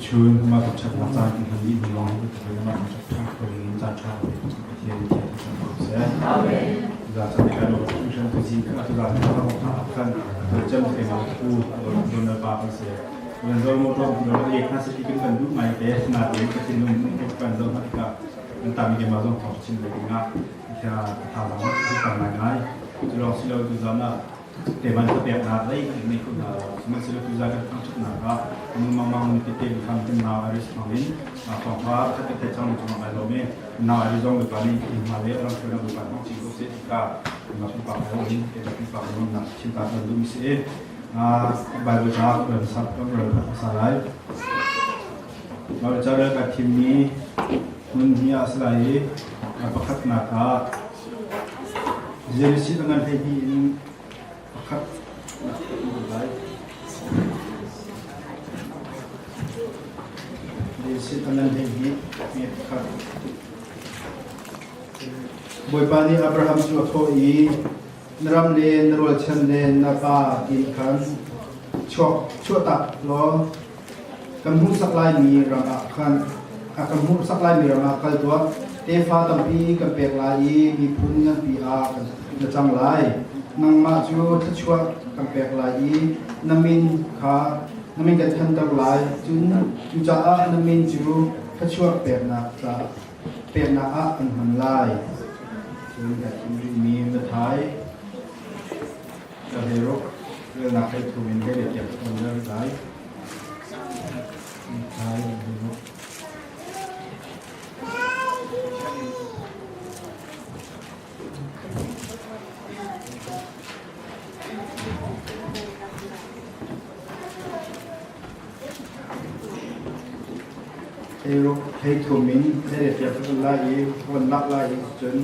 chun ma to chak na cha ki hi ni long ni to ma to chak ko ni cha cha ye ni cha cha se amen za cha ni ka no shan to ji ka to za ta ma ta kan to cham ke ma ku do na pa pa se wen do mo to do ye kha se ki kan du mai te na te ka tin no ko kan do ha ka an ta mi ke ma zo to chin le nga kha ta la ku ta na ngai to lo si lo du za naแต่มันก็แบบนาได้ในคนมันสิเราตุจากันทั้งชุดนาก็มึงมังมันติดเต็มคำเป็นนาอาริสมาวินของว่าถ้าเป็นแต่จังหวะมาเราไม่นาอาริจงหรือการนี้มาเลยเราควรดูการของจริงก็เสียที่ก็มาเป็นปากเราเองเป็นปากเราหนักชิมตาเราดูมิเสียใบบุญจากเรื่องสัตว์ก็เรื่องสลายเราจะเริ่มกับทีมนี้มันมีอาศัยประคับนาคาเจริญสิทธิ์งานให้ดีครับดีสิอันนั้นเองนี่ครับบอยปานีอับราฮัมจุดโทอีนรำเลนนรวชันเลนนาปาอินคันชั่วตักล้อกำหุ่นสักลายมีรำอักขันกำหุ่นสักลายมีรำอักขันตัวเตฟ้าตั้มปีกับเปกลายมีพุ่งยันปีอากันจังลายนังมาจูทัชวะกับเปกลายนามินขานามินกันทันตรลายจูจ้านามินจูทัชวะเปกนาจ้าเปกนาอันหันลายจูแบบมีเมื่อท้ายจะเฮโร่เรื่องนักให้ทูมินให้เด็กเก็บคนเรื่องท้ายท้ายเฮโร่ให้ทูมินให้เด็กเก็บคนไล่คนนักไล่จน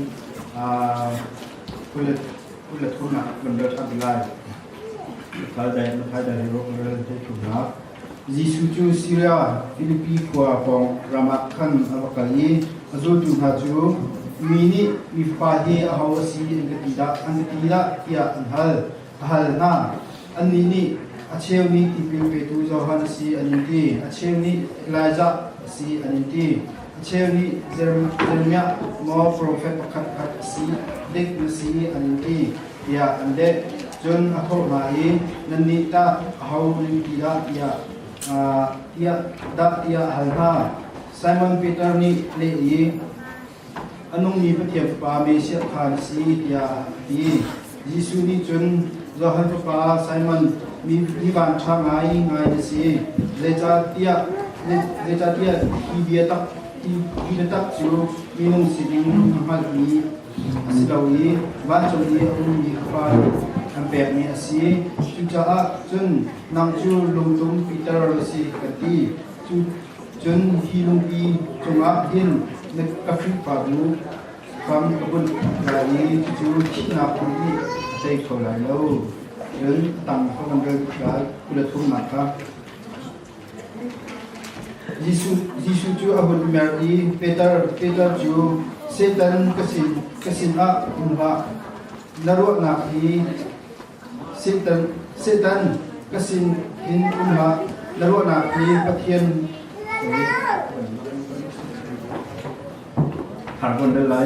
ผู้เล่นทุนมันเดินทางไล่ท้ายได้เฮโร่เรื่องให้ถูกนักยิสุจูซีเรียฟิลิปปีกัวปองรามักขันอวกาลีอจูจูฮาจูมีนี่มีฟาเฮอฮาวซีอันกติดาเกียอันฮัลนาอันนี้อาเชลนี้ที่เป็นเปตูจอฮันซีอันนี้อาเชลนี้เอลจาซีอันนี้อาเชลนี้เจอร์มียมอโปรเฟตคัดซีเด็กซีอันนี้ยาอันเดจนอัทโหมาเอนันนิตาฮาวลิกิดายาฮัลนาไซมอนปีเตอร์นี่เลยีอันนู้นมีประเทศปาเมเซียทานซียาดียิสุนี่จนจอฮันปาไซมอนมีบ้านช่างไงสิเลจาเตียฮีเบียตักจูมีนุ่งสิบิงฮัลมีสิลาวีบ้านจงนี้มีฟ้าอันแบบนี้สิจุจ้าจนนางจูลงตุงปีเตอร์สิกติจนฮีลุงปีจงอาหินในกาแฟปาดูความกระบุนลายจูที่นาปุรีใจโฉลายแล้วเดินตั้งเขากำลังกายกุลทุนมาครับยิสุจูอาบุลเมรีเปเตอร์จูเซตันกสินอาอุนวานรวนาพีเซตันกสินหินอุนวานรวนาพีปะเทียนหาคนได้ไร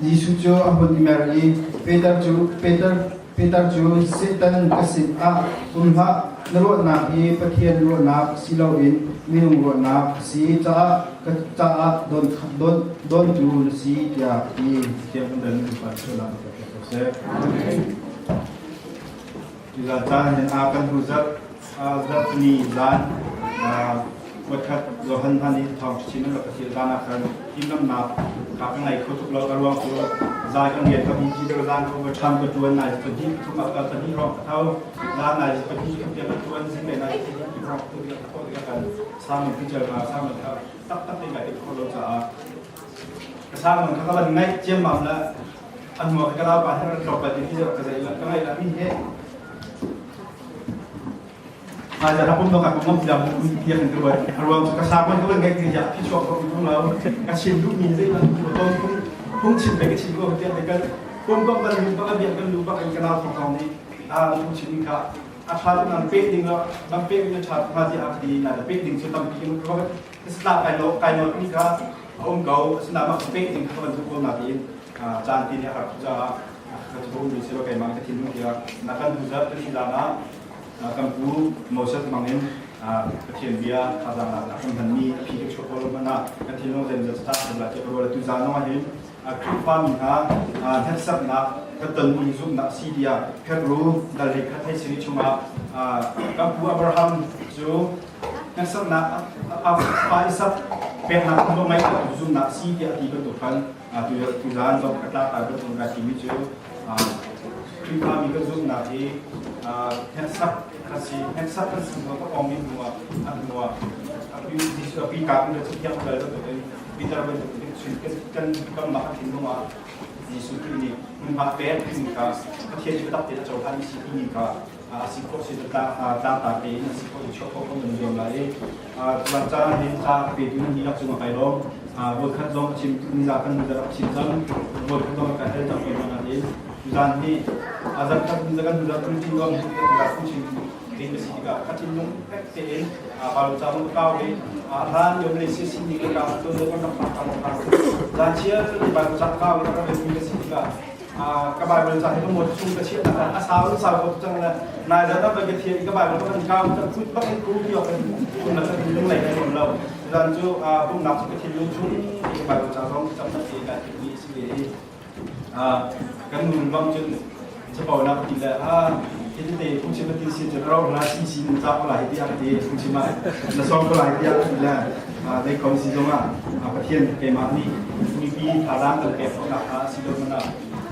ยิสุจูอาบุลเมรีเปเตอร์จูเซตันกสินอาอุนวานรวนาพีปะเทียนรวนาสิลาวินมีนุ่งรวนาสีจ้าโดนจูสียาปีเทียบกันเดินไปสุดละเสร็จจุดจ้าเห็นอาการรู้จักนี่ร้านวัดขัดโลหันพันธุ์ทองชิ้นนั้นเราเสียร้านอาคารที่น้ำหนักขับข้างในเขาทุกเรากระวังตัวใจกันเงียบกับมีที่เดินร้านเขาไปทำกับตัวไหนตัวที่ทุกตัวที่รองเท้าร้านไหนตัวที่เขาเดียวกับตัวสิ่งไหนที่รองตัวเดียวกับตัวเดียวกันสร้างมันพิจารณาสร้างมันครับตัดเป็นแบบที่คนเราจะสร้างมันเขาก็ง่ายเจียมมันละอันหัวก็เราไปให้เราตกไปที่เราจะได้แล้วก็ง่ายละมีเหตุอาจจะรับผมต้องการผมต้องเพียงด้วยรวมกระซับมันก็เป็นไงคืออยากที่ชอบของพวกเรากระชิมลูกมีได้แล้วต้นพุ่งชิมไปกระชิมก็เทียบไปกันรวมก็บรรลุก็ระเบียบกันรู้ว่าเป็นกระลาของเขานี้พุ่งชิมค่ะ อาชาตินั้นเป็นดิ่งแล้วบางเป็นชาติมาที่อาคดีนั่นเป็นดิ่งสุดตั้งปีมันก็สลาไปโลกายโนนี่ก็องค์เก่าสนามมาเป็นดิ่งคนทุกคนมาที่จานที่เนี่ยครับจะก็จะรู้ดูสิว่าใครมาที่นู่นที่นักการดูจะเป็นที่ลานะกัมพูโมเสสมังเงินกระเทียมเบียร์อาจารย์นักการพันมีพี่ที่ชอบโอลมันนะกระเทียมโนเซนจะสตาร์ทเป็นหลักจะรู้ว่าตุจานน้อยเห็นคลิปฟาร์มนะเทสซับนะก็ตึงมีซุ่มนะซีเดียเพชรรู้ดัลเล็กให้สิริชุมากัมพูอับราฮัมจูเทสซับนะไปซับเป็นนักทำไมก็ซุ่มนะซีเดียที่เป็นตัวพันตุจานก็กระตาตาเป็นตัวการที่มีจูคลิปฟาร์มมีก็ซุ่มนะที่เทสซับkasih headset kan semua tu kami semua tapi di tapi kami dah setiap kali tu bicara bentuk kan makan semua di suku ini memakai mereka kecil juga tak tidak jauh dari sini mereka asyik sih data ini asyik cukup menunjuk lagi pelajaran yang tak begitu ni nak cuma kailom bukan dong cim ni akan menjadi cinta bukan dong kail tak mana ni dan ni azab tak menjaga kunci dong tidak kunci ini sehingga kacilung PTN kalau calon kawin aran yang Malaysia sini kita tu dengan tempat dan cia tu di baru calon kawin kita lebih sehingga kebaik bersama itu mau sung kecil asal kau jangan naik datang bagi tiada kebaik bersama kau tak pun pakai kubi apa pun nak sendiri lagi pun lau dan tu pun nak kecil lucu kebaik bersama kita tidak ini sendiri kan memang tu sebab nak tidak jadi deh fungsi penting sih jadi nasi sih minta apa lagi dia deh fungsi mana nasi apa lagi dia bila deh kau sih cuma perhatian kayak mana ni pi alam terkait nak sih cuma mana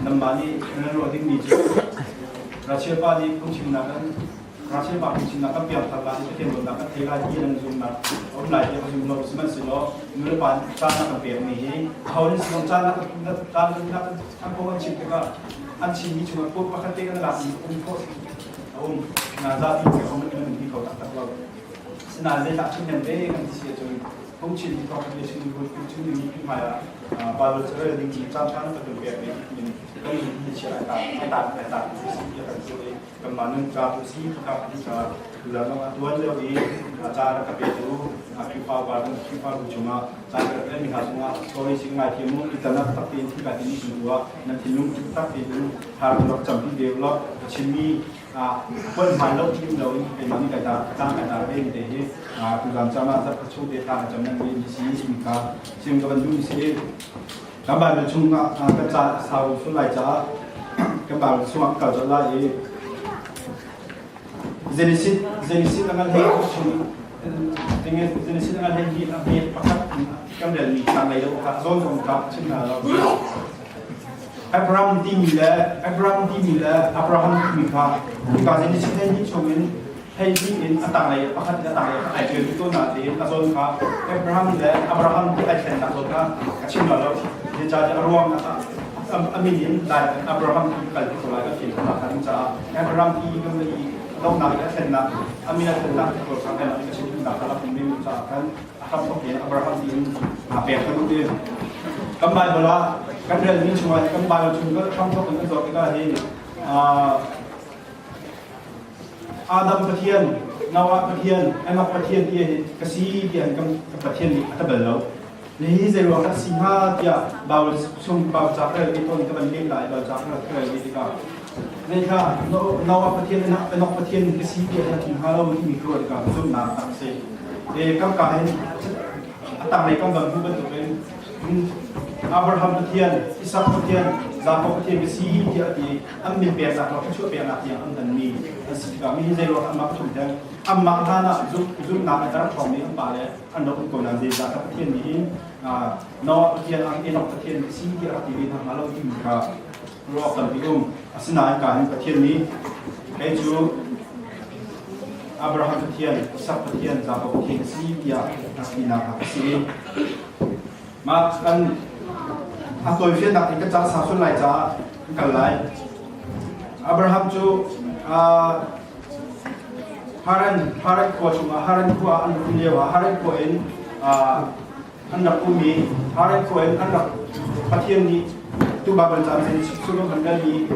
nama ni loading ni je rasa apa ni fungsi mana rasa apa fungsi mana biar terlah itu kan benda kan tiada lagi yang zoom nak orang lain yang zoom nak semua sih lo mula pan cara nak biar ni kau ni semua cara nak apa pun cipta anci ni cuma pun pakai tekan lagi untuk nazar itu kau mungkin di kau tak tahu senazar tak cuma deh kan di sini cuma fungsi di kau di sini fungsi ni maya baru cerita di cara nak biar ni kalau di cerita tak di sini akan jadi kemana cara sih kita dalam tuan lagi cara kebetulan kita cuma cara kerja ni semua story sih ngai timu kita nak tapi kita ini semua nanti nung kita itu harus nak campur develop cimi pun malu timเราเป็นมันก็จะจ้างกันได้เป็นเด็กผู้การจะมาจะช่วยเด็กทางจำนวนนี้สิ่งสิ่งก็สิ่งก็เป็นยุ่งสิ่งกำบังช่วงก็จะสาวส่วนใหญ่จะกำบังช่วงก็จะไล่เจนิสิตนั่นเองช่วงdengan jenis dengan yang di pakat kemudian di sana itu zon lengkap cina Abraham di Mila Abraham di Mika jenis ini cumaให้ที่เป็นต่างอะไรประคัตต่างอะไรไอเดียที่ตัวหน้าที่นักสอนค่ะAbrahamที่ไอเดียนักสอนค่ะชิมแล้วที่จะรวมนะครับอามินินได้Abrahamที่การที่ตัวอะไรก็เขียนมาทางจะAbrahamที่ก็มีต้องนำก็เช่นนะอามินาเป็นนักตัวสำคัญที่จะช่วยนักการเป็นมิวจากกันทำให้เห็นAbrahamที่เปลี่ยนทั้งตัวกำบังเวลาการเรียนนี้ช่วยกำบังช่วยก็ทำให้เป็นตัวที่ก็เห็นAdam perhatian, Nawa perhatian, Anak perhatian dia kasih dia kan perhatian ni atau belau. Ini saya luar sinha dia bawa sumpah cakap itu kita banding lah, bawa cakap kita kita. Mereka Nawa perhatian Anak perhatian kasih dia yang tinggal di mikro dekat sunnah tak sih. Kam kain atau mereka bantu betul kan. Abraham perhatian, Ishak perhatian, Zakop perhatian kasih dia di ambil biasa kalau cuci biasa yang amdan ni. Kami jadi orang amak tu dan amak hana zoom nak ada kami apa le anda pun kau nanti zakat perhatian ni nawa perhatian enok perhatian si dia aktifin malu di muka ruang terbium asinai kain perhatian ni keju Abraham perhatian Ishak perhatian Zakop perhatian si dia aktifin si makan atau itu nak kita cakap satu lagi cakap kalai Abraham tu Haran ko cuma Haran ko an kuliah Haran ko en anak umi Haran ko en anak perhatian ni tu babal jam ni suruh benda ni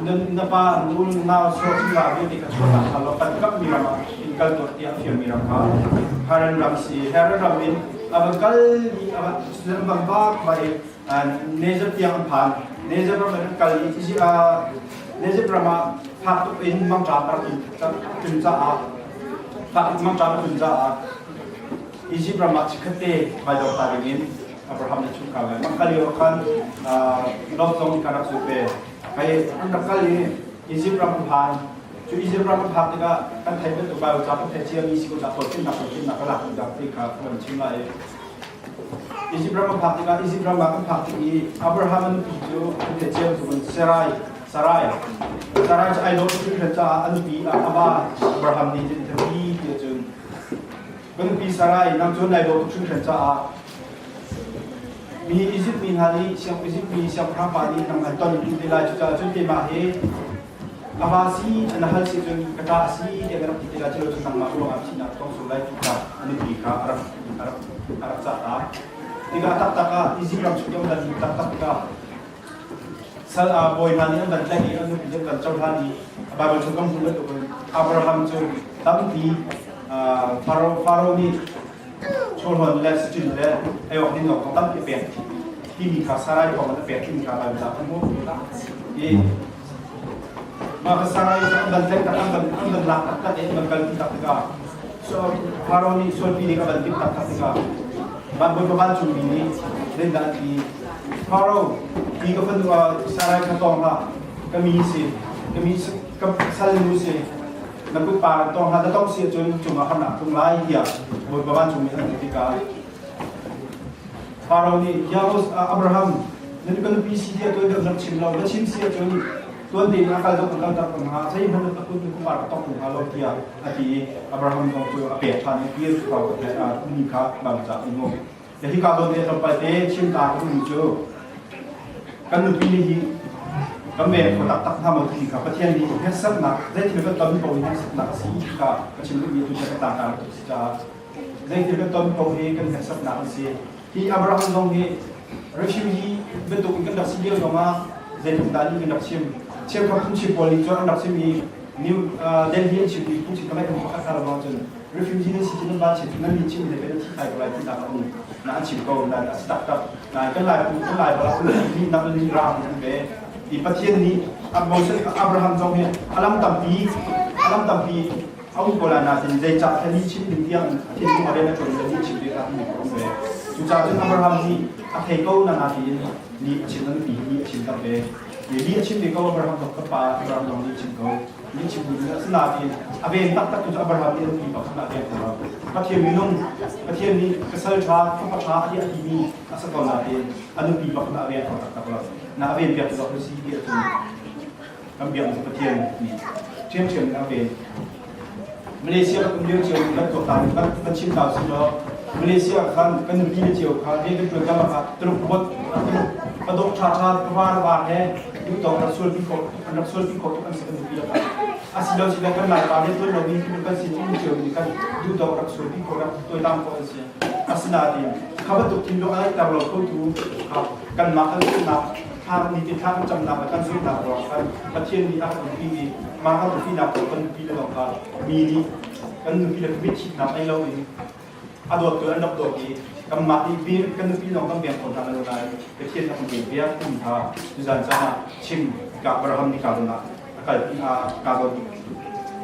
napa nung na so sila di ka chota kalau patkap mirama inkal to ya firm mirama haran ramsi haran ramin abakal di abak sedang bambak bai nezer yang pan nezer ramin kali isi nezer rama hatu in mang chapar tunja a hatu mang chapar tunja a isi rama chikate bai do taringin Abraham itu kalau makali akan notong karak supe kayak anda kali isi perampahan, jadi isi perampahan juga kan thailand tu kalau jatuh kecil isi kita totin nak kelak di Afrika mencina isi perampahan juga isi perampahan ini Abraham itu kecil tu Sarai cai lo tu kerja anu pi apa Abraham ni jadi dia tu kan pi Sarai nang tu nai lo tu kerjaมีอิสิมีฮารีเสียงอิสิมีเสียงพระปานีนำตอนนี้ได้ลายจุดจุดเตมาเฮอาบาซีอันนั้นสิจนกระดาซีเดี๋ยวเราติดได้จุดจุดนำมาลงอาชีพต้องสุดเลยทุกการอันนี้ปีกาอารับจัตตาที่ก็ตักกาอิสิเราชุดยอมดันตักกาสัลอาบอยฮานีอันนั้นแรกอันนี้เป็นการเจ้าฮานีบาร์ชุดกำสุดเลยตัวอับราฮัมจุดตั้งปีฟาโรนี่ชนวันแรกสุดเลยไอ้วันนี้เราต้องตั้งเปลี่ยนที่มีคาซาร์ของมันเปลี่ยนที่มีคาบาลจากทั้งหมดยี่มาคาซาร์ดันเซ็ตตั้งดันหลักตั้งเองมันกันที่ตัดกาส่วนฟาโรนี่ส่วนปีนี้ก็ดันที่ตัดกาบ้านบนชุมปีนี้เล่นดันที่ฟาโรปีก็เป็นว่าซาร์ขั้นตอนละก็มีสิก็ซาเลนูสินักกุปาต้องหาต้องเสียจนจุ่มมาขนาดตรงไล่เหี้ยบนบ้านชุมนี้อันที่กาฟาโรห์นี่ยาโรสอับราฮัมนั่นก็เป็นปีซีเดียตัวเดียวนักชิมเราแล้วชิมเสียจนตัวเดียวนักการต้องการตัดปัญหาใช้มันตะกุนกุปาต้องหาเราเทียอาทิอับราฮัมต้องตัวเปียชันเปียเขาแต่มีค่าบางจากอิโมแต่ที่การโดนเนี่ยเราไปเตะชิมตาก็มีเจอกันนึกปีนี้ก็เมื่อคนตัดทำมาทีกับประเทศนี้แค่สักนักได้ที่เป็นต้นโพแค่สักนักสีกับชิมก็มีตัวเชื่อต่างๆตัวจะได้ที่เป็นต้นโพเองกันแค่สักนักสีที่อับราฮัมตรงนี้เรื่องชีวิตเป็นตัวกันดับสิ่งเดียวกันมาเดินตามนี้กันดับชิมกับผู้ชิมบอลลีจวนดับชิมมีนิวเดนเฮียชิมมีผู้ชิมก็ไม่เป็นข้าราชการจนเรื่องชีวิตนี้สิ่งที่บ้านชิมนั่นมีชิมในเป็นที่ไทยอะไรที่ต่างกันนี่น่าชิมก็ได้สตาร์ทอัพกันหลายบริษัทที่นับเป็นรามนั่นเองdi pasien ni Abraham jong he alam tampi au bola na tin jai cha thani chim din tiang tin ma re na chon ni chim de ka ni ko be chu cha jin Abraham ni a thei ko na ti ni chim nan pi ni chim ta be ni chim de ko Abraham ka pa Abraham jong ni chim ko ni chim ni na ti a be tak tu Abraham ni pi pa na te ko pasien mi nong pasien ni ka sal cha ka cha a ti ni asa ko na te anu pi pa na re ko ta ko na aben biar tu aku sih dia tu, ambil seperti ni, cium na aben. Malaysia kemudian cium dan kota kan cium tahu sudah. Malaysia kan negeri cium kan dia kan juga apa terus buat adok caca keluar he, itu tahu rasul pikot kan seperti itu. Asal sudah kan lain pada tu lagi kita kan cium ni kan itu tahu rasul pikot tu dalam polisi. Asal nanti, kalau tu tindak anak tahu kau tu kan makan tu nakทางนี้ที่ทางจำนำกันซึ่งหนักกว่ากันประเทศนี้อาจจะมีมาเข้าที่หนักกว่ากันปีละสองครั้งมีนี้กันหนึ่งปีละวิธีนับให้เราเองอดตัวอันดับตัวที่กำมาที่ปีกันหนึ่งปีลองต้องเปลี่ยนคนทางอะไรประเทศนั้นเป็นเพียงคุณท่าดิฉันจะมาชิมกับบริหารที่การดูนะการดู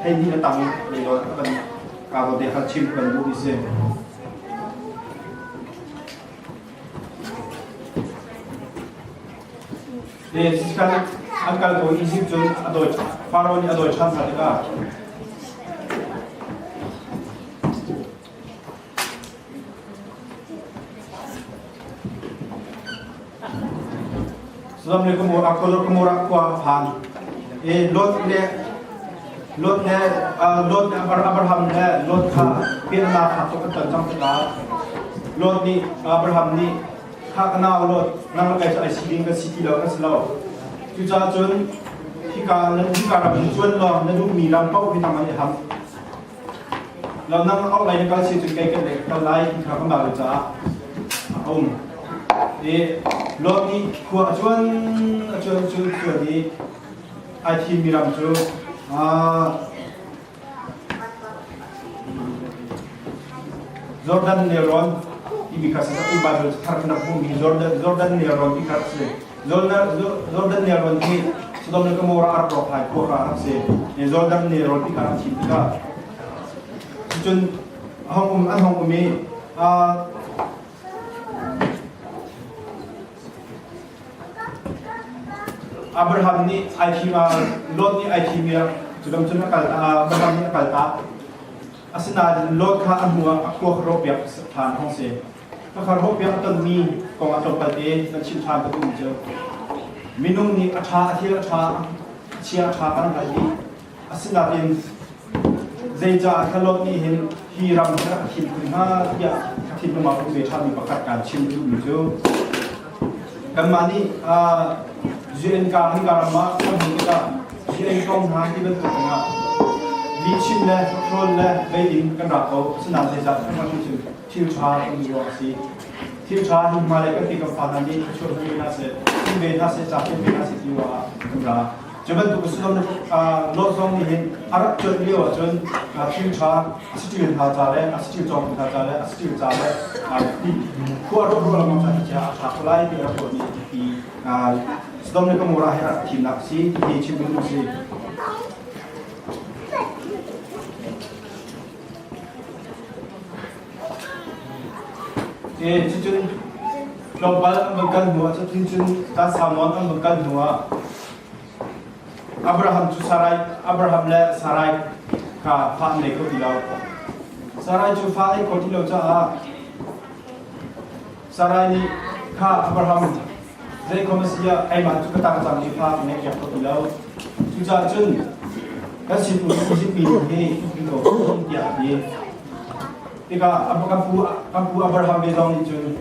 ให้นี่ตั้งในโลกกันการดูเดี๋ยวชิมกันดูดิเซ่sekarang angkal tu Egypt tu ada Faraon ni ada chance ada. Assalamualaikum warahmatullahi wabarakatuh. Lot Abraham ne lot kha pirna kha to kan jam ta. Lot ni Abraham niข้าก็น่าลดนั่งไปจะไอซีดิ้งกับซีทีแล้วก็สโลจุดจ้าจนที่การเราเป็นส่วนเรานั่นดูมีลำเป้าที่ทำอะไรทำเรานั่งเอาอะไรในการซีจุดใกล้กันเลยก็ไล่ที่เขาก็มาเลยจ้ารถนี้ขวดชวนนี้ ไอทีมีรำจูจอร์แดนเนรอนที่มีคาสต์ที่บาร์ทาร์ฟนักบุญมีจอร์แดนเนรอนที่คาสต์จอร์แดนเนรอนที่สุดท้ายก็มัวอาร์ตรอไฮโคราฮักเซ่เนี่ยจอร์แดนเนรอนที่คาสต์ที่ก็จนห้องมีอับราฮัมนี่ไอทีมาโลดนี่ไอทีมีจุดเริ่มต้นนักการอับราฮัมนี่นักการอาศัยโลดข้าอันหัวอักตัวครบแบบฐานห้องเสียถ้าครบแบบต้นมีกองอัตปฏินั่นชิมทานก็ต้องเจอมินุ่มนี่อาชาอาทิอาชาเชียอาชากันอะไรดีอาศัยเป็นเจจ่าถ้าโลดนี่เห็นฮีรัมจะทิมขึ้นมาที่ทิมลงมาเป็นเวชามีประกาศการชิมดูอยู่เจอกันมานี่JN ka hi karama kami kita JN kong ha ti ben nga li chin le rol le beiding kan ra ko sna se ja ma chu thil cha ni ro si thil cha hi ma le ka ti ka fa na ni chu ni na se ti be na se cha ke be na se ti wa ra jaban tu su don lo song ni hin ara chu li wa chun thil cha sti ha cha le sti chong ha cha le sti cha le ti ko ro ro la ma cha cha lai ti ra ko ni ti sedang ni kamu rahir tim naksi di cibun musi. Cicun global ambilkan dua, cicun dan samon ambilkan dua. Abraham tu Abraham le Sarai ka faham le ko tilau. Sarai tu faham ko tilau cah. Sarai ni ka Abraham jadi komisinya ayat juga tak macam ni pak ni yang popular. Juga jun kan situ ini itu dia ni. Jika apa kampu Abraham bedong ni jun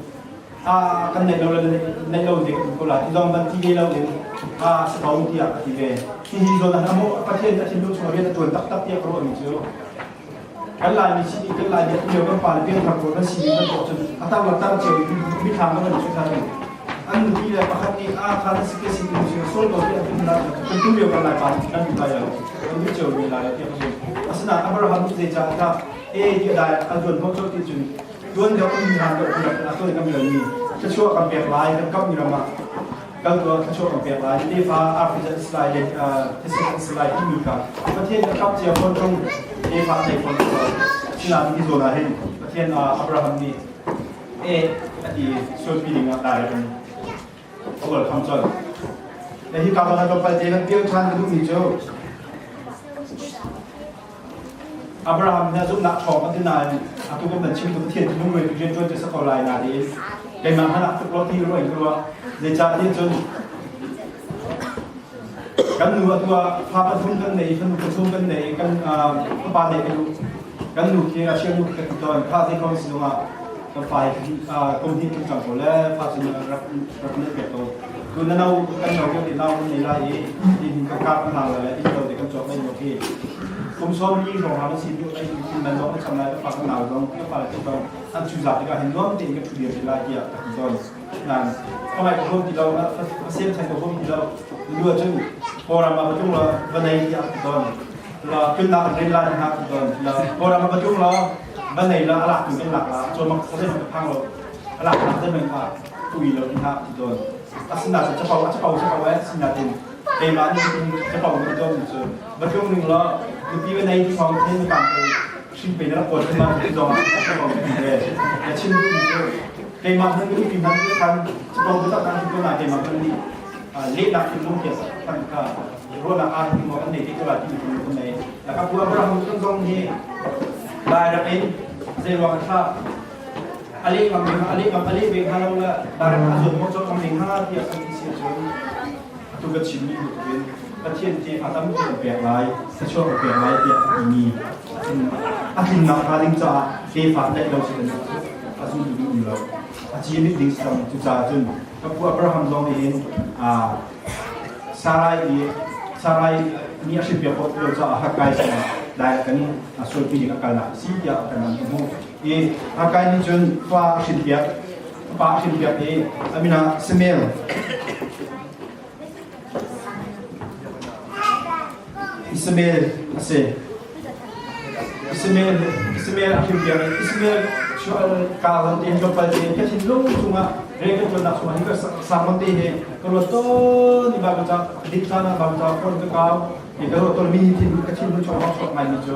kan nei lo dek ko la tidong ban ti lo ni setahun dia tibe. Ti zona kamu pasien tak situ semua dia tuan tak dia pro ni jo. Kan lain ni sini kan lain dia kan paling dia tak pro kan sini kan jun atau latar jauh ni thang kan susah kan. Anu dia pakai ni kalau sikit sikit macam sol tu dia pun tentu dia akan lain kan kita ya. Tentu jauh ni lain dia pun. Asal Abraham tu jaga dia dah ajuan bocor tu jun. Tuan dia pun hilang tu dia atau dia kami ni. Kecuali kami biar lain kan kami ramah. Kalau kecuali kami biar lain dia faham Afrika Islam Islam ini kan.ประเทศkami dia pun trong dia faham dia pun. Siapa di zona ini. ประเทศอับราฮัมนี่ที่ช่วยพี่งานได้กันเอาไว้ทำจนในที่การทำงานต่อไปจะเป็นเกี่ยวชันกับทุกมิจฉาอับราฮัมเนี่ยจุดนักชอบมันที่นายทุกคนเป็นชิมทุกเทียนทุกเวทีจนจะสกอร์ไลน์นาดีในมันขนาดทุกรถที่รู้เองก็ว่าในจานที่จนกันหนูตัวพาไปทุ่งกันไหนกันทุ่งกันไหนกันปาเด็กกันหนูที่เราเชื่อหนูกันตอนพาที่เขาสิโนมาก็ไฟกรมที่ทุกจังหวัดและพาสิโนรับเนื้อเก็บตัวคือนั่นเรากันเราก็ติดเราในรายที่กับการพัฒนาอะไรที่เราเด็กกันจบไม่หมดที่ผมชอบยิ่งของเราสิ่งที่ไอ้ที่มันต้องทำอะไรก็พัฒนาต้องก็ไปที่ต้องอันจุดจับที่ก็เห็นว่าเป็นกับทุเรียนในรายที่อ่ะตอนนั้นทำไมกับพวกที่เราเสียใจกับพวกที่เราดูจนพอเรามาประชุมเราวันไหนที่อ่ะตอนเราขึ้นหลักเรียนรายนะครับตอนเราพอเรามาประชุมเราวันไหนเราหลักถึงเป็นหลักละจนมาเขาได้มาพังเราหลักได้เป็นว่าตุยเรานะครับตอนสินาจะเป่าไว้สินาเป็นเต็มร้านนี่จะเป่าไม่ต้องจนมาช่วงหนึ่งแล้วดูที่วันไหนที่เขาเทศกาลไปชิมไปแล้วปวดขึ้นมาที่จอจะเป่าไม่ได้แต่ชิมดูเต็มมาทั้งนี้ปีนั้นที่ทำจะเป่าไม่ต้องการที่ตัวไหนเต็มมาทั้งนี้เล็กนักที่ลุ่มเกี่ยวกับตั้งก็รู้นักอาที่มองอันไหนที่ตัวไหนที่อยู่ตรงไหนแล้วก็พวกเราตรงนี้ได้รับเองเรื่องว่าถ้าอะไรบางอย่างอะไรเวกฮาเราละดาราส่วนมากจะทำเองฮาที่อาจจะเสียจนตัวกระชิมนี่เป็นประเทศที่อาจจะไม่เป็นเปลี่ยนไรจะช่วยเปลี่ยนไรที่มีอาทิตย์นักการดิ้งจ่าเกี่ยวกับเด็กเราเช่นนั้นอาจจะดูอยู่แล้วอาจจะยังไม่ดิ้งจ่าจุดจ่าจนกับพวกอับราฮัมลองเห็นซาร่ายนี่อาชีพเปียกเราจะหักไก่ใช่ไหมได้กันส่วนปีนี้ก็การละสิ่งที่อาจจะนำมาพูดหักไก่นี่จนฟ้าชิ้นเปียกอามินาสเมล สมาเอลอาเซอิสมาเอลอาคิมเดียอิสมาเอลช่วยการันตีจบไปเองแค่ชิ้นลูกจุงอ่ะเรื่องจนนักสมัยก็สามวันตีเองก็รถต้นนี่บางจากดิบซานะบางจากคนก็เขาอีกก็รถต้นมีที่ก็ชิ้นลูกช่วยเขาช่วยไม่มีโจ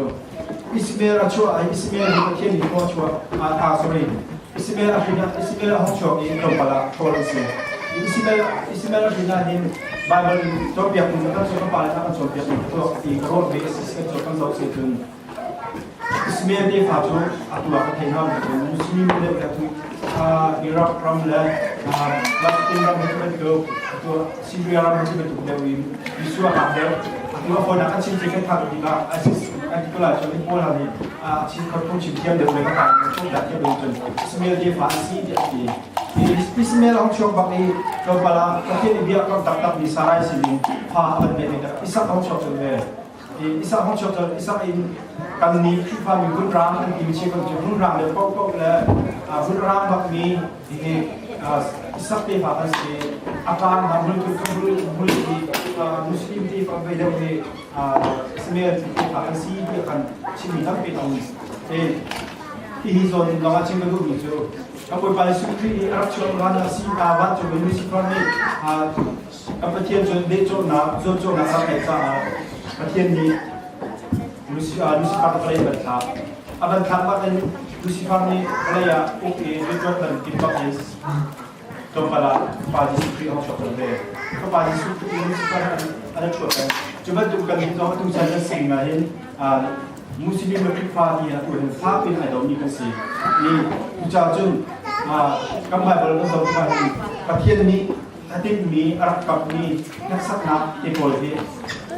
อิสมาเอลช่วยอิสมาเอลก็เขียนอีกคนช่วยสมัยอิสมาเอลอาคิมอิสมาเอลห้องช่วยอีกคนปลาช่วยเสียอิสมาเอลที่นั่นเองบางวันจบเปียกมันก็ช่วยเขาปลาแล้วก็ช่วยเปียกตัวอีกคนเบสก็ช่วยกันเราเสียถึงอิสมาเอลที่ฝ่ายช่วยตัวเขาเทียนห้องถึงมุสลิมเนี่ยก็ถูกอิรักรัมและลัสตินรัมที่เป็นตัวซีเรียรัมที่เป็นตัวเดวิมิสัวหาเดวตัวคนนั้นชิ้นที่เป็นทางดีละอาชีพอันที่ก็หลายคนที่พูดอะไรชิ้นเขาต้องชิ้นเทียมเดิมเลยก็ตายช่วงแต่ที่เป็นจนอิสมาเอลที่ฝ่ายซีเดียดีอิสมาเอลห้องช่วยบางทีเราเวลาประเทศอินเดียก็ตัดมีสาระสิ่งพาอันเป็นเนี่ยอิสระห้องช่วยเลยอิสระห้องช่วยอิสระอินกันนี้ที่พามีคุณรามที่มีชื่อคนชื่อคุณรามเลยก็เลยคุณรามแบบนี้อิสระที่พากันสิอาการทำให้ทุกคนรู้ที่มุสลิมที่ฟังไปเดี๋ยวนี้อิสมาเอลที่พากันสิที่กันชิมิตั้งเป็นเอาที่โซนเราชิมกันดูมีจูก็ไปสุขีอารักชนวันสิวันจูเป็นมุสลิมนี่กับประเทศจนเด็กจนนะจนนะสักแค่จะประเทศนี้ลูซิฟาร์อะไรแบบนั้นอันนั้นทำมาเป็นลูซิฟาร์นี่อะไรอะโอเคด้วยจบแล้วติดต่อเอสจบไปละปาจิสุขีห้องช็อปเลยก็ปาจิสุขีลูซิฟาร์อันนั้นช่วยกันจบแล้วกันเราต้องใช้สิ่งมาเห็นมุสลิมเป็นฟ้าที่ตัวเห็นฟ้าเป็นไอดอลนี่ก็สินี่ผู้ชายจนกำไมบริษัทเราไปประเทศนี้ถ้าที่มีอารักกับมีนักสักนับที่โปรตี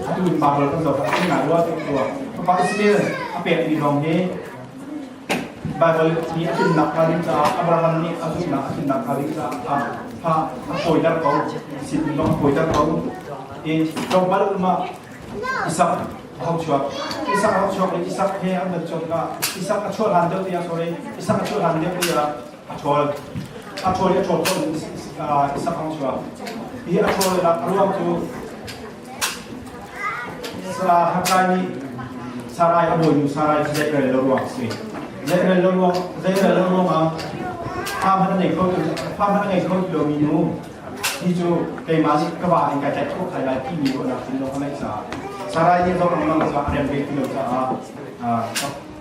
ถ้าที่มีบางบริษัทเราที่ไหนว่าตัวบางอิสราเอลอาเปียดีตรงนี้บางบริษัทนี้อาชินนักการิจาอับราฮัมนี่อาชินนักการิจาพระป่วยดับเขาสิบน้องป่วยดับเขาจงบรรลุมาอิสระห้องช่วยอิสระห้องช่วยอิสระเฮียอันนั้นจบก็อิสระช่วยรันเดียวที่อะไรอิสระช่วยรันเดียวที่ช่วยช่วยต้นอิสระห้องช่วยที่ช่วยรับรวมตัวสาหักนี่สารายอบุญสารายเจริญรวมสิเจริญรวมมาพามันในเขาโดมิโนที่จูเกมาสิกบ้านการจัดโชคใครได้ที่มีคนนับถือเราไม่ทราบสารายที่เรากำลังจะเรียนรู้ที่เราจะ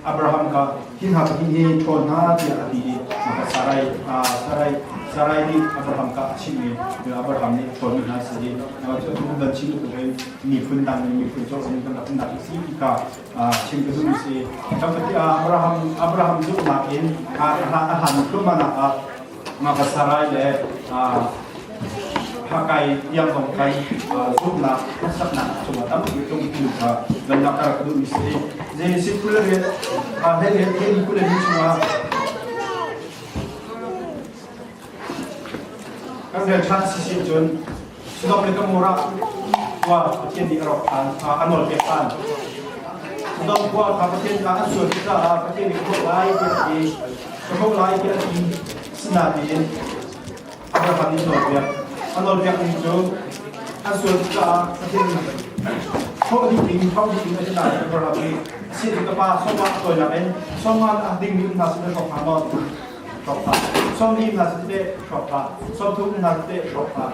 อับราฮัมก็ที่ทำที่ชนหน้าที่อดีตสารายที่อับราฮัมก็ชิมเนี่ยอับราฮัมนี่ชนหน้าสิ่งเราจะดูดันชิมตัวเองมีพื้นดังมีพื้นโจมีพื้นดังพื้นดังสิ่งที่ก็ชิมก็ดูสิจังหวะที่อับราฮัมจุดมาเองอาหารทุกมันมาภาษาไรเลยหากใครยังต้องใครสุนัขสักหนักสมมติตั้งอยู่ตรงที่อยู่ค่ะแล้วนักการดูมิสเตอร์เจนสิคุเลเรียเฮลิคุเลเรียชัวก็เรียนชั้นสิจนสุดท้ายก็มูระว่าประเทศนี้เราอันนอลเปียกันสุดท้ายว่าประเทศนั้นส่วนที่จะประเทศนี้พวกไล่ที่พวกไล่ที่สนาดีอับราฮัมนี่นอลเปียอันนั้นเรียกนี่จูอันส่วนที่ประเทศนี้เขาที่จริงไม่ใช่ไหนเพราะเราที่สิ่งที่ป้าส่งมาตัวนั้นเองส่งมาดิ่งดิ่งน่าจะเป็นของพามอดชอบพาส่งดิ่งน่าจะเป็นชอบพาส่งทุกน่าจะเป็นชอบพา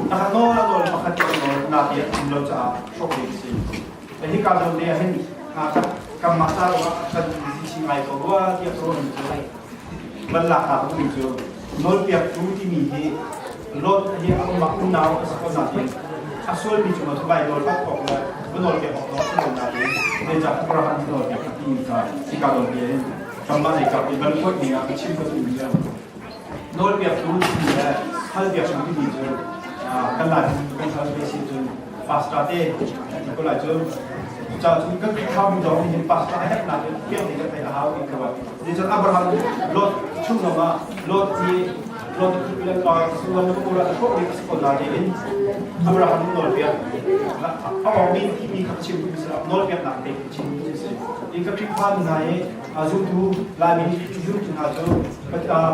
แต่ข้างนอกเราปกติเราหน้าที่เราจะชอบดิ่งสิแต่ที่การเราเรียนเห็นกรรมฐานว่าการสิ่งใหม่ก็ว่าที่เราเห็นบรรลักฐานก็มีจูโน้ตเปียกจูที่มีที่รถที่เอามาคุ้นเอาสักคนนาทีอาส่วนมีจุดสบายโดยพักผ่อนเลยเมื่อโดนเปียกออกรถที่โดนนาทีในจากพระหันที่โดนเปียกที่มีการที่การโดนเปียกกำลังในกับเป็นบรรลุนี่นะเป็นชิ้นก็ถึงเรื่องโดนเปียกรู้ที่มีแล้วถ้าเปียกที่มีจุดกันหลายเป็นชาวเปซีจุดฟาสต์เต้ก็หลายจุดจะจุดก็เข้ามีดอกเห็นฟาสต์ให้หนักเปียกนี่ก็ไปหาอีกตัวดิฉันอับราฮัมรถชุ่มลงมารถที่รถที่เป็นการส่วนของบุรุษพวกนี้ก็สกุลนาดีอับราฮัมโนลเปียเขาบอกมีขับชิมพิเศษโนลเปียหนักเด็กชิมพิเศษอีกที่ผ่านในจุดทูลายมีจุดที่น่าจะ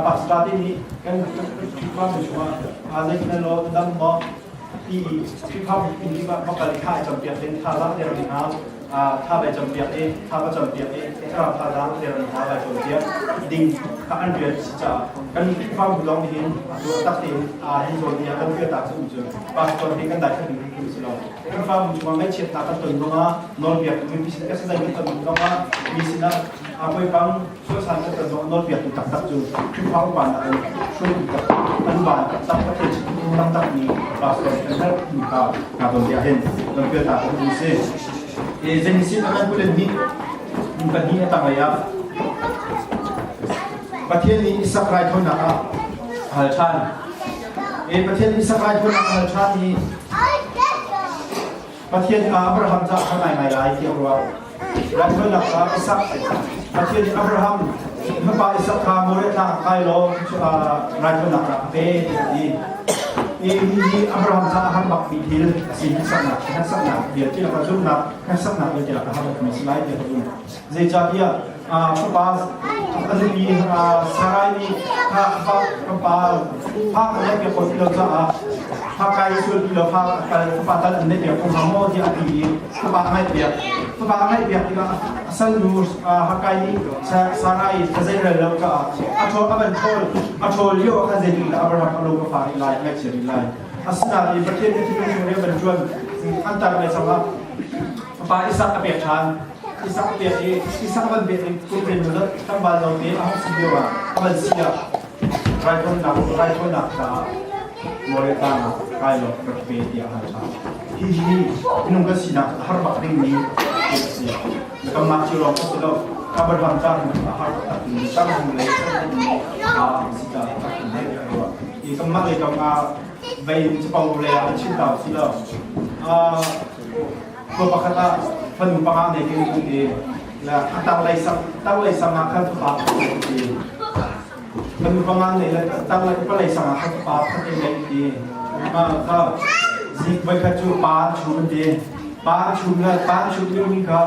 ปัสสาวะที่นี่กันที่ผ่านช่วงอะไรที่เราดำบ่ ที่ที่เขาที่ว่าเขาการค่าจำเป็นเป็นค่าละเดียวนี้ครับถ้าไปจำเป็นถ้าก็จำเป็นถ้าค่าละเดียวนี้ครับไปจำเป็นดิ่งถ้าอันเดียวจะกันที่เขาลองเห็นตัวตัดเองให้โดนเนี่ยกันเพื่อตัดสุ่มจุดบางคนที่กันได้แค่หนึ่งที่สุดแล้วที่เขาจุดไม่เช็ดตากันตัวน้องนอนเบียดมีพิเศษก็แสดงว่าตัวน้องมีสินะไปฟังช่วยสานกันตัวนอนเบียดตัดตัดจุดที่เขาหวานอะไรช่วยตัดอันหวานตัดประเทศตั้งตัดนี้บางคนเป็นแค่มีการโดนเดียเห็นนอนเบียดตัดคนนี้สิjenis akan boleh ni bukan ni tak payah. Pasien ni Israel tu nak halcan. Pasien ni Israel tu nak halcan ni. Pasien Abraham tak kenal ngai dia orang. Dan tu nak Ishak. Pasien ni Abraham Bapa Ishak murid nak kai lo rai tu nak pe ni. Ini Abraham tak bak bihil sini sana dia tidak kazum nak sana dia tidak kaham mesilai dia kazum zeja dia pas azmi sarai ni apa ada dia kau tidak sah pakai sul dia pakai anda dia kau mahu dia di pakai dia tidak asal nur pakai ni sarai kazai lalu ka atau dia kazai Abraham kalau pakai lain macam asna di pasien itu sebenarnya berjuang antara sama apa Ishak kebiasaan Ishak kan biasa kumpul dulu tambah lagi ahok siapa abang siap rajon nak mereka kalau berbeda hanya ini nunggu sih nak harap ini mereka macam orang itu Abraham tak harap ini tak mulai sih ini kemarin về Jepang boleh cinta sila. Bapa kata penumpang ni kini lah tahu lagi sama kan apa. Penumpang ni lah tahu lagi sama kan apa ini. Maka jika mereka cuba cuba ni ka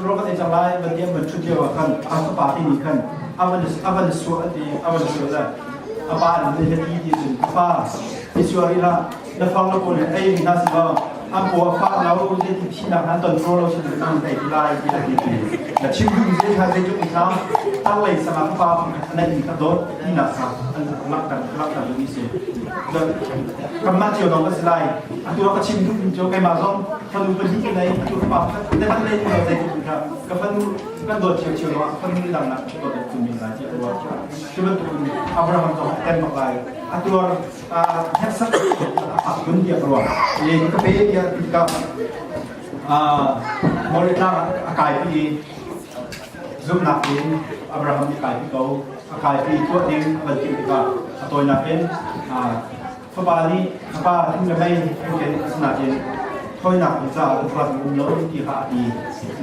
rokat yang lain berdia bercuti akan apa ini kan. Awan suat apa ni jadi itu apa Israel dah faham pun nasi bah apa lalu jadi tidak hantar terlalu sedikit nanti lagi dah cium jadi hari itu Islam tahu lagi sama apa nanti kita tidak sah makan ini sih dan kemarin orang keselai atau orang cium juga kayak macam kalau pergi ke lain atau apa tapi lain kalau saya juga kapan kan cium kapan hilang nak kita tumbang lagi atau cuba Abraham tu tembak lagi atau headset pun dia keluar. Jadi kepada dia ketika mereka akai pi zoom nakin Abraham akai pi kau akai pi tu ding berarti kita atau nakin sebab ni apa yang lebih mungkin senakin kau nak bisa buat umur di hati.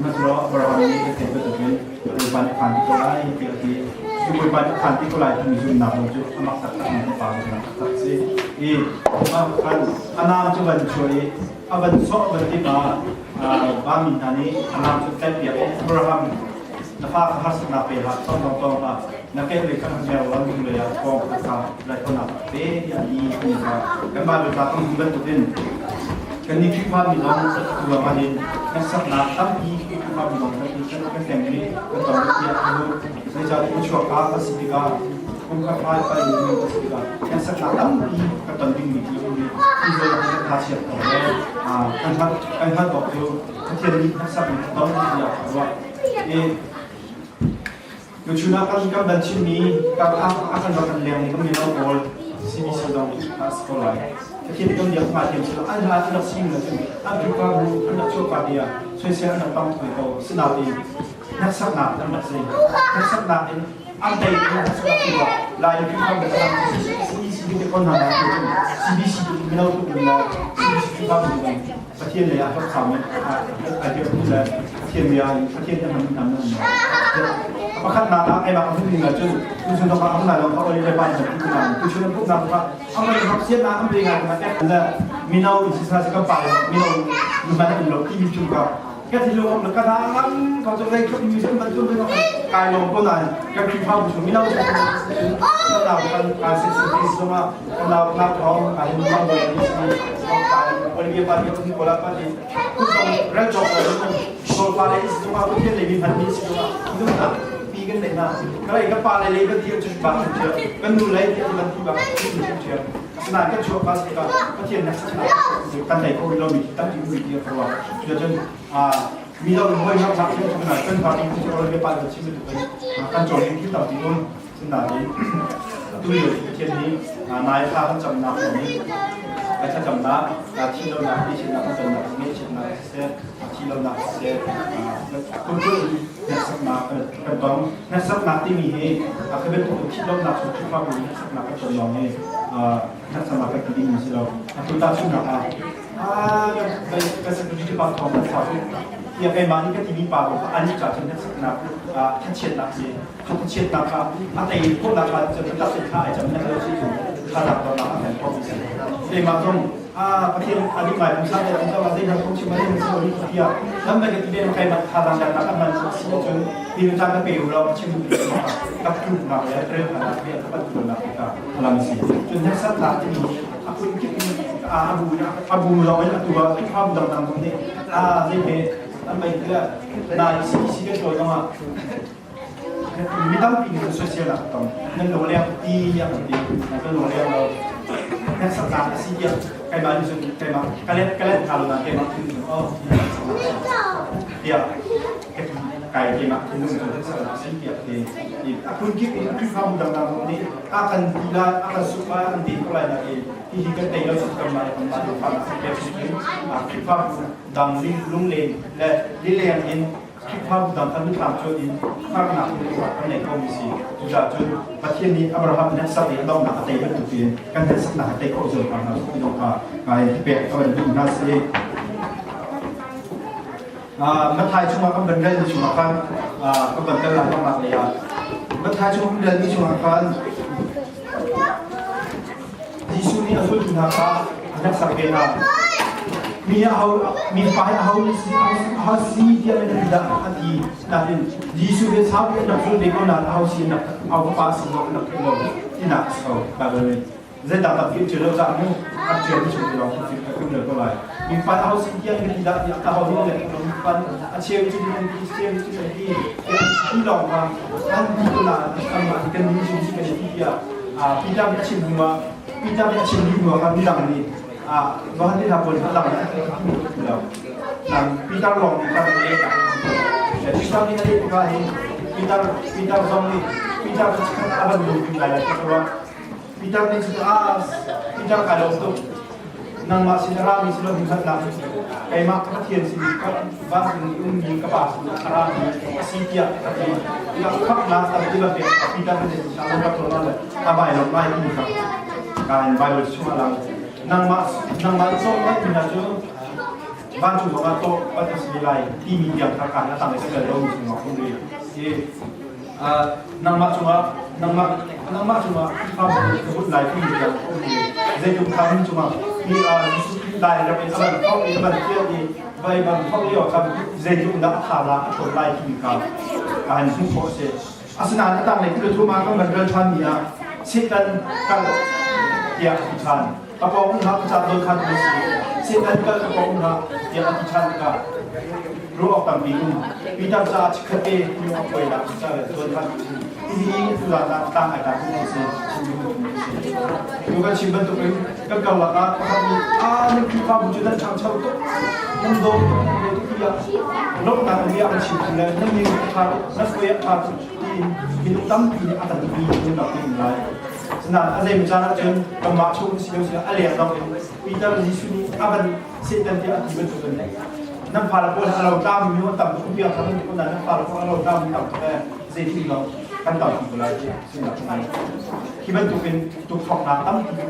Maksudnya Abraham ni kita betul berupan kanti kolai jadi berupan kanti kolai tu zoom nak tu amat tak nampak tak sih. Anak cuba cuci, abang sok bertiba, bami tani, anak cuci dia Abraham, nampak hasil nape lah, tong lah, nak mereka menjual dulu ya, kong kakak, mereka nak pe, jadi ni kembali datang bulan tu din, kini kita bilang dua kali, nasab nak tapi kita bilang kita kembali betul dia tu, saya jadi mencuba apa sih juga. Mungkin apa yang ini juga yang sekarang ini ketenting di sini itu yang khasiat kan waktu kecil ini sampai tahun dia bahwa lucunya kan dan sini kan akan makan yang itu minum bol sini sedang sekolah kecil itu dia mati sudah ada sini ada juga anak coba dia saya nak tahu itu senang nak senang dan masih nak senang Antai itu sesuatu lain kita berdalam sisi kita pun ada sisi itu minau tu minau sisi kita bukan pasien ni apa sama ada pula pasien yang mana apakah nak nak aku ni tu tu nak aku nak aku boleh lepas tu nak tu cuma pun nak aku nak pasien nak ambil dengan ada minau sisi saya kapal minau di mana tu ini juga kita lu nak kadang kau tu lagi kau ni mesti bantu dengan กายลงก็นานก็คิดว่าผู้ชมไม่เล่าถึงเราการเซ็นซิทีฟลงมาเรานักร้องการมุ่งมั่นในนี้การบริเวณบ้านที่คนละบ้านที่ผู้ชมเริ่มจบเลยโซฟาเลยลงมาผู้ที่เลยมีพันธุ์สิลงมาดูนะปีกันเลยนะก็เลยก็ปาเลยก็เที่ยวจุดบ้านเชื่อกันดูเลยที่มันที่แบบที่เชื่อขนาดก็ชัวร์ภาษาก็เที่ยวนักศึกษากันไหนก็เรามีตั้งที่มือเดียวเพราะว่าจนมีเราไม่ชอบทักที่ขนาดเป็นภาพที่เราเรียกว่าชีวิตเป็นการโจทย์ที่ต่อที่นู้นขนาดนี้ดูอยู่ที่เที่ยนี้นายพาท่านจำนับอย่างนี้และถ้าจำนับที่เราหนักที่ชินับจำนับนี้ชินับเสียที่เราหนักเสียคุณผู้นักสักนับเป็นต้องนักสักนับที่มีให้คือเป็นตัวที่เราหนักสุดที่ความรู้นักสักนับก็จำลองให้นักสมัครเป็นที่มีสิเราคุณตาชุนนับก็สักนิดที่บางทองนักสาวที่ยังไงมานี่ก็ที่มีป่าวอันนี้จะเป็นนักสักนับท่านเชียนนับเสียท่านเชียนนับครับแต่พวกนักการจะเป็นนักศึกษาจะไม่ได้เราที่ถูกขนาดตอนนั้นแต่พอมีเสียแต่มาตรงประเทศอันนี้หมายถึงชาติที่เราได้ทำของชิมาได้ในส่วนนี้ที่นั่นเป็นที่เป็นใครมาทำจากนั้นมันสิ่งจนมีการกระเป๋าเราชิมกับกลุ่มเราและเรื่องอะไรเนี่ยก็ตัวเราครับพลังสีจนนักสัตว์ที่มีคุณคิดอาบูเราไม่ตัวที่ความดำตรงนี้นี่เป็นนั่นเป็นเรื่องนายสิ่งที่ตัวเรามีตั้งปีนโซเชียลตรงนั่นโรงแรมที่ยังดีนั่นเป็นโรงแรมเรานักสัตว์สิ่งที่ใครมาดูสุดใครมาการเล่นข่าวเราใครมาคือเดี๋ยวไก่เกมคือนุ่งตัวที่สารสิ่งที่คุณคิดคือความดำตรงนี้akan tidak akan suka nanti kalau lagiที่kita tinggal sekarang dalam tempat kita dalam lingkunganและเรื่องนี้คิดว่าดังท่านผู้ทำช่วยภาคหนักในวัดในกรมศิลป์จุฬาจนประเทศนี้อับราฮัมนั้นสัตย์ต้องหนักเตะเป็นตัวเองการเป็นสักหนักเตะโคจรผ่านเราที่ต้องการเปลี่ยนก็เป็นดูน่าเสียมาไทยช่วงก็เป็นเรื่องช่วงกันก็เป็นเรื่องต้องหนักเลยมาไทยช่วงเดือนนี้ช่วงกันที่สุดนี้อันดุนะครับนักสักเกณฑ์มีไฟเอาสีเดียวไม่ได้ที่นั่นที่สุดที่ชาวบ้านนักสู้เด็กคนนั้นเอาสีนักเอาภาษานักที่นักเขาแบบนี้จะดับตัดที่เจริญจากนู้นอันเจริญช่วยเราที่ขึ้นเลยก็เลยมีไฟเอาสีเดียวไม่ได้ที่เอาที่นี่มีไฟอันเชื่อมที่ลองมาอันที่คนนั้นทำมาที่กันนี้ที่กันที่พี่ดำจะชิมมาพี่ดำจะชิมมาครับพี่ดำนี่bahan dia dah boleh dalam dan kita long kita boleh jadi kita ni nanti kita zombie kita akan mungkin lagi kalau kita ni sudah kita kalau untuk nang masih ramai sudah bisa nak kayak kematian sini bahas ini kepas ramai siapa tapi yang fakta tapi lebih kita ni kalau kita kalau apa yang lain ini kan Bible cuma lang nang mas so kan binajo bantu sama to pada semilai di media kakak datang dari segala jauh semua kumpul nang mas cuma kita sebut lagi di media jadi kami cuma di dari dari apa kau ini berarti di bayi bang kau lihat kan jadi tidak kalah atau lagi di kau kan semua proses asal datang lagi itu cuma kan berjalan dia setan kan dia akan apa pun hak jatuh kan mesti setan kan apa pun hak dia akan kan roh tak bingung kita saat kete ni apa yang kita jatuh kan ini itu lah tak ada pun mesti juga simpan tu kan kalau lah kami ni kita wujudnya cang-cang tu mundo itu dia roh tak dia akan simpan dan ni kita nak koyak tak hitam ini akan lebih nak tinggal Nah, ada misalnya macam pembaca usia alih atau kita di sini akan setan dia akibat tu kan. Nampak kalau kalau tamu ni orang tamu dia akan kita nampak kalau tamu tamu jadiเราkan tahu kita lagi sini macam ni. Akibat tu kan tu fakta tamu kita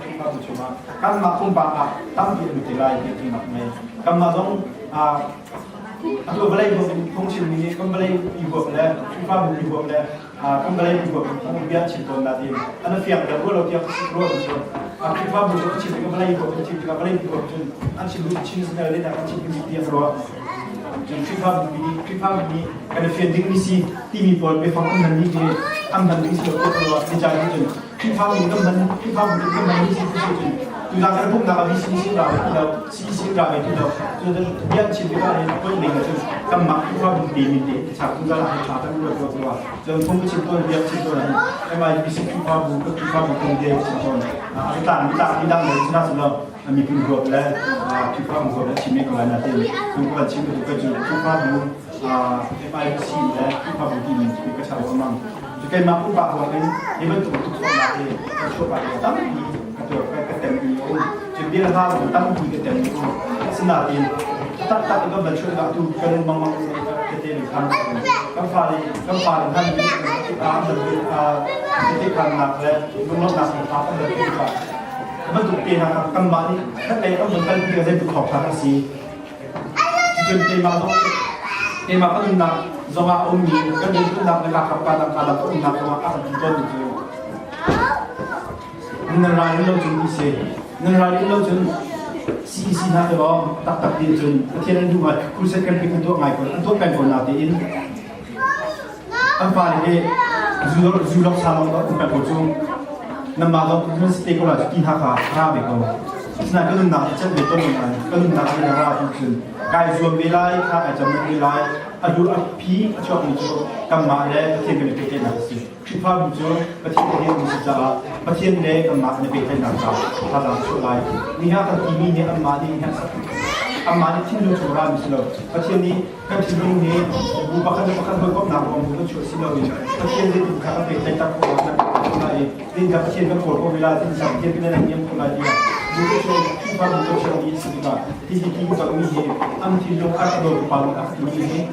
cuma kan maklum bahwa tamu kita mesti lagi kita maknai. Kan macam atau balai fungsi ini kan balai ibu balai ibu ibu balai kan balai ibu kemudian cinta nanti anda fiang dah boleh dia keluar tu ibu bujuk cinta kan balai ibu cinta kan balai ibu tu an cinta cinta sekali dah kan cinta dia keluar จนพิพากษ์นี้การเฟียนดิ้งมิซีที่มีบอลไปฟังอันนั้นนี่คืออันนั้นดิ้งสิเราตัวในใจจนพิพากษ์นี้ก็มันพิพากษ์นี้ก็มันมิซีที่สุดดูจากการพวกนักวิสิตเราที่เราซีเราที่เราจนเรียนชีวิตเราเนี่ยก็หนึ่งจนกำมักพิพากษ์ดีมีเด็กฉากคุณก็หลายฉากทั้งหมดตัวจนผมก็ชิมตัวเรียนชิมตัวนั้นไอ้มาวิสิตพิพากษ์ก็พิพากษ์ตรงเดียวชิมตัวอันต่างเลยชนะสุดเรามีคุณกบและพิพากษ์กบและชิมเองก็แล้วนะที่คุณก็ชิมตัวก็จะพิพากษ์ไอ้มาวิสิตและพิพากษ์ดีมีก็ชาวบ้านจะเป็นมาผู้บาดเจ็บนี่มันถูกทุกคนมาที่ก็ช่วยบาดเจ็บตั้งดีตัวก็เต็มที่จุดเดียวท่าตั้งที่ก็เต็มที่สนาทีตัดก็บันช่วยกับทุกคนบางก็เต็มที่ทำก็ฝ่ายท่านที่ที่การหนักและลุงน้องหนักของฟ้าก็เลยเป็นแบบมันถูกเปลี่ยนนะครับกำบัดนี่ถ้าเตะก็เหมือนกันที่จะได้ถูกขอบทางสีจนเตะมาก็หนักสมาองค์นี้ก็มีทุกหนักในการขับการก็หนักสมาอาจจะต้นอยู่นั่นรายเราจนที่เสียนั่นรายเราจนซีน่าจะบอกตักดีจนเที่ยงดูว่าคุณเสกเป็นคนตัวง่ายคนตัวเป็นคนนาทีอินอันฟ้าเนี่ยจูล็อกซาลอนก็เป็นคนจูนั่นมาแล้วคุณสเต็กก็แล้วกินหักขาไปก็ฉะนั้นก็ต้องหนักจะเป็นต้นไม้ก็ต้องหนักในราทุกสิ่งกายส่วนเวลาข้าอาจจะไม่เวลาอายุพี่ชอบมีจูกำมาแล้วเที่ยงกันเป็นเรื่องสิพิพากษ์จูประเทศเรียนมีสิทธิ์ประเทศเล็กกำมาในเป็นเรื่องต่างๆถ้าเราช่วยนี่ฮะตั้งที่มีเนี่ยอันมาดีฮะอันมาดีที่เราช่วยเราสิเราประเทศนี้กันที่มีเนี่ยบุปผาเพิ่มก็หนักกว่าบุปผาช่วยสิเราประเทศนี้ถูกขับเป็นแต่ตัวนั้นอะไรนี่กับประเทศก็โกรธเวลาที่สังเกตเป็นอะไรเนี่ยคนละเดียวบุปผาพิพากษ์ช่วยดีสิเราที่ก็มีเหตุอันที่เราอาจจะโดนปาล์มอันที่มีเหตุ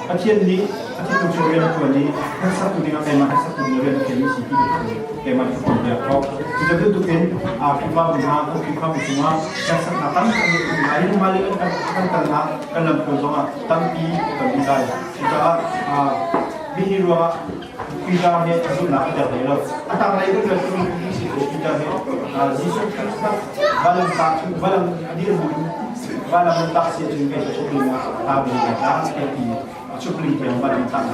ประเทศนี้เราช่วยกันตัวนี้ให้สักตัวนี้ก็เป็นมาให้สักตัวนี้เรื่องเกี่ยวกับสิ่งที่เป็นมาที่ผมอยากบอกจะเป็นตัวเป็นพิพากษ์เป็นมาพิพากษ์เป็นมาจะสักนัดตั้งแต่มาเรื่องกันนะกันลำพูนว่าตั้งปีตั้งปีได้จะบินรัวพิจารณาเนี่ยสุดนักจะได้แล้วตั้งแต่ก็จะเป็นสิ่งที่พิจารณาจิสุขันธ์บาลังตักบาลังดีร์บุญบาลังตักเสียจึงเป็นชุดนี้นะตาบินนะสเกตีชุดนี้เป็นบาลังตัก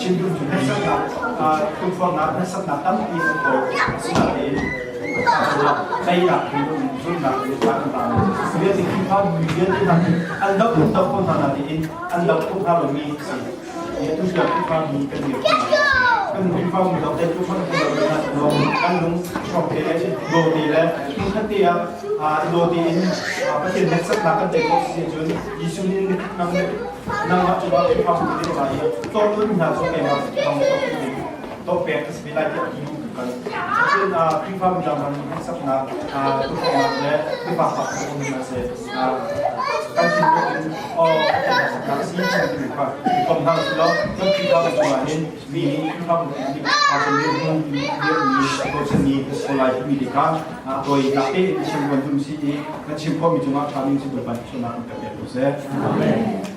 ชินดูจุดให้สักนัดทุกคนนัดให้สักนัดตั้งปีก็สุดนัดเองในหลักที่เราสุดนัดในการต่างๆเรื่องที่พิพากษ์มีเรื่องที่ทำอันดับคนทำอะไรเองอันดับคนทำอะไรมีสิ่งเนี่ยทุกอย่างพิพากษ์มีกันเดียวkan rifa mo daw tayo kung ano ba anong shop nila do nila yung katiya do din kasi next na kan tayo si John isunin ng mga rifa mo dito tayo to na so kay ma to pe kasi bila yung kan kasi rifa mo daw man next na to kaya rifa pa ko na sa kan o kasi rifa kung how sila yung rifa mo kumain meaning rifa Aku ni aku seni sekolah pendidikan atau nanti di sebuah institusi, nanti kami cuma kami sebut banyak soal kita berdoa. Amin.